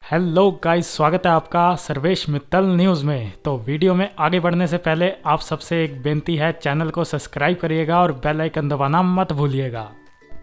Hello guys, स्वागत है आपका सर्वेश मित्तल न्यूज़ में। तो वीडियो में आगे बढ़ने से पहले आप सबसे एक बेनती है, चैनल को सब्सक्राइब करिएगा और बेल आइकन दबाना मत भूलिएगा।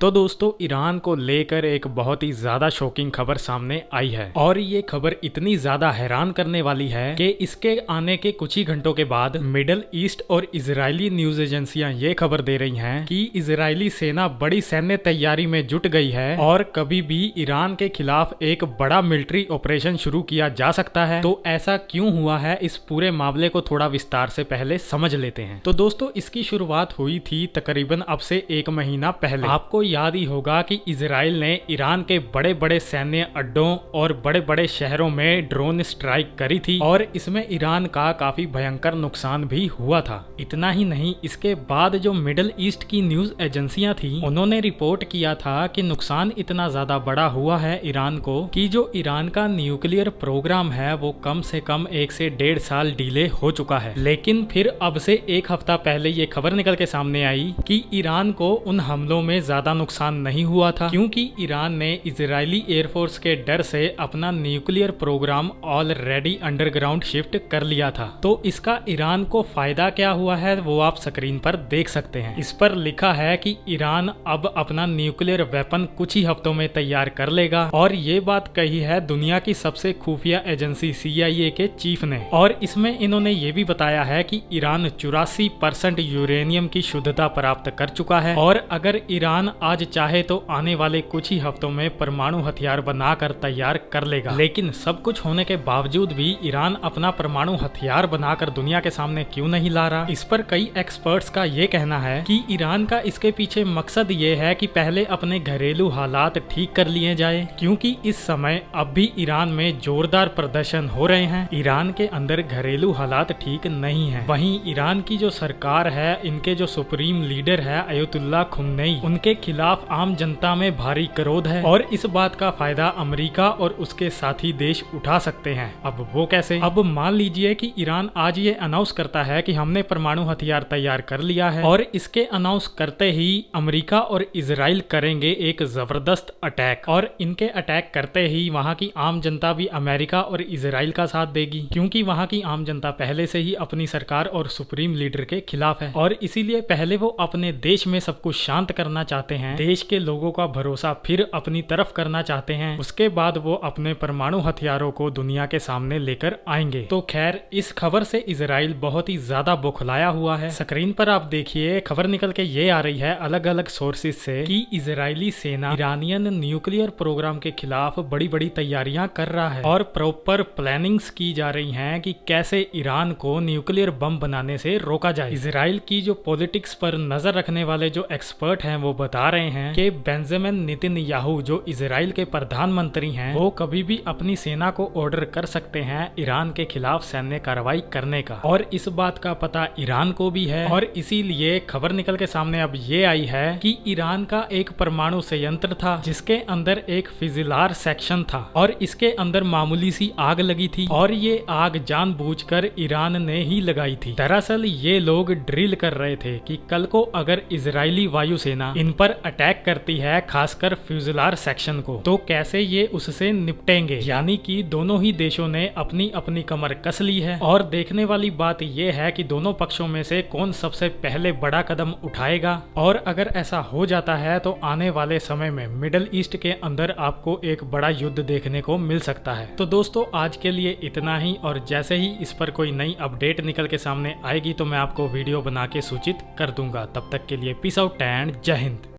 तो दोस्तों, ईरान को लेकर एक बहुत ही ज्यादा शॉकिंग खबर सामने आई है और ये खबर इतनी ज्यादा हैरान करने वाली है कि इसके आने के कुछ ही घंटों के बाद मिडल ईस्ट और इजरायली न्यूज एजेंसियां ये खबर दे रही हैं कि इजरायली सेना बड़ी सैन्य तैयारी में जुट गई है और कभी भी ईरान के खिलाफ एक बड़ा मिलिट्री ऑपरेशन शुरू किया जा सकता है। तो ऐसा क्यों हुआ है, इस पूरे मामले को थोड़ा विस्तार से पहले समझ लेते हैं। तो दोस्तों, इसकी शुरुआत हुई थी तकरीबन अब से 1 महीना पहले। आपको याद ही होगा कि इजराइल ने ईरान के बड़े बड़े सैन्य अड्डों और बड़े बड़े शहरों में ड्रोन स्ट्राइक करी थी और इसमें ईरान का काफी भयंकर नुकसान भी हुआ था। इतना ही नहीं, इसके बाद जो मिडिल ईस्ट की न्यूज एजेंसियां थी उन्होंने रिपोर्ट किया था कि नुकसान इतना ज्यादा बड़ा हुआ है ईरान को कि जो ईरान का न्यूक्लियर प्रोग्राम है वो कम से कम 1 से 1.5 साल डिले हो चुका है। लेकिन फिर अब से 1 हफ्ता पहले ये खबर निकल के सामने आई कि ईरान को उन हमलों में ज्यादा नुकसान नहीं हुआ था, क्योंकि ईरान ने इजरायली एयरफोर्स के डर से अपना nuclear programme already underground shift कर लिया था। तो इसका ईरान को फायदा क्या हुआ है वो आप स्क्रीन पर देख सकते हैं। इस पर लिखा है कि ईरान अब अपना न्यूक्लियर वेपन कुछ ही हफ्तों में तैयार कर लेगा और ये बात कही है दुनिया की सबसे खुफिया एजेंसी CIA के चीफ ने। और इसमें इन्होंने ये भी बताया है कि ईरान 84% यूरेनियम की शुद्धता प्राप्त कर चुका है और अगर ईरान आज चाहे तो आने वाले कुछ ही हफ्तों में परमाणु हथियार बनाकर तैयार कर लेगा। लेकिन सब कुछ होने के बावजूद भी ईरान अपना परमाणु हथियार बनाकर दुनिया के सामने क्यों नहीं ला रहा? इस पर कई एक्सपर्ट्स का ये कहना है कि ईरान का इसके पीछे मकसद ये है कि पहले अपने घरेलू हालात ठीक कर लिए जाए, क्योंकि इस समय अब भी ईरान में जोरदार प्रदर्शन हो रहे हैं। ईरान के अंदर घरेलू हालात ठीक नहीं है। वहीं ईरान की जो सरकार है, इनके जो सुप्रीम लीडर है अयतुल्ला खुमनेई, उनके खिलाफ आम जनता में भारी क्रोध है और इस बात का फायदा अमेरिका और उसके साथी देश उठा सकते हैं। अब वो कैसे? अब मान लीजिए कि ईरान आज ये अनाउंस करता है कि हमने परमाणु हथियार तैयार कर लिया है और इसके अनाउंस करते ही अमेरिका और इजराइल करेंगे एक जबरदस्त अटैक और इनके अटैक करते ही वहाँ की आम जनता भी अमेरिका और इजराइल का साथ देगी, क्योंकि वहाँ की आम जनता पहले से ही अपनी सरकार और सुप्रीम लीडर के खिलाफ है और इसीलिए पहले वो अपने देश में सब कुछ शांत करना चाहते हैं, देश के लोगों का भरोसा फिर अपनी तरफ करना चाहते हैं। उसके बाद वो अपने परमाणु हथियारों को दुनिया के सामने लेकर आएंगे। तो खैर, इस खबर से इजराइल बहुत ही ज्यादा बौखलाया हुआ है। स्क्रीन पर आप देखिए, खबर निकल के ये आ रही है अलग अलग सोर्सेज से कि इजरायली सेना ईरानियन न्यूक्लियर प्रोग्राम के खिलाफ बड़ी बड़ी तैयारियां कर रहा है और प्रॉपर प्लानिंग्स की जा रही हैं कि कैसे ईरान को न्यूक्लियर बम बनाने से रोका जाए। इजराइल की जो पॉलिटिक्स पर नजर रखने वाले जो एक्सपर्ट हैं वो बता रहे हैं कि बेंजामिन नेतन्याहू जो इजराइल के प्रधानमंत्री हैं, वो कभी भी अपनी सेना को ऑर्डर कर सकते हैं ईरान के खिलाफ सैन्य कार्रवाई करने का और इस बात का पता ईरान को भी है। और इसीलिए खबर निकल के सामने अब ये आई है कि ईरान का एक परमाणु संयंत्र था जिसके अंदर एक फिजिलार सेक्शन था और इसके अंदर मामूली सी आग लगी थी और ये आग जानबूझकर ईरान ने ही लगाई थी। दरअसल ये लोग ड्रिल कर रहे थे कि कल को अगर इजरायली वायुसेना इन पर अटैक करती है, खासकर फ्यूजलार सेक्शन को, तो कैसे ये उससे निपटेंगे। यानी कि दोनों ही देशों ने अपनी अपनी कमर कस ली है और देखने वाली बात यह है कि दोनों पक्षों में से कौन सबसे पहले बड़ा कदम उठाएगा। और अगर ऐसा हो जाता है तो आने वाले समय में मिडिल ईस्ट के अंदर आपको एक बड़ा युद्ध देखने को मिल सकता है। तो दोस्तों, आज के लिए इतना ही और जैसे ही इस पर कोई नई अपडेट निकल के सामने आएगी तो मैं आपको वीडियो बना के सूचित कर दूंगा। तब तक के लिए पीस आउट एंड जय हिंद।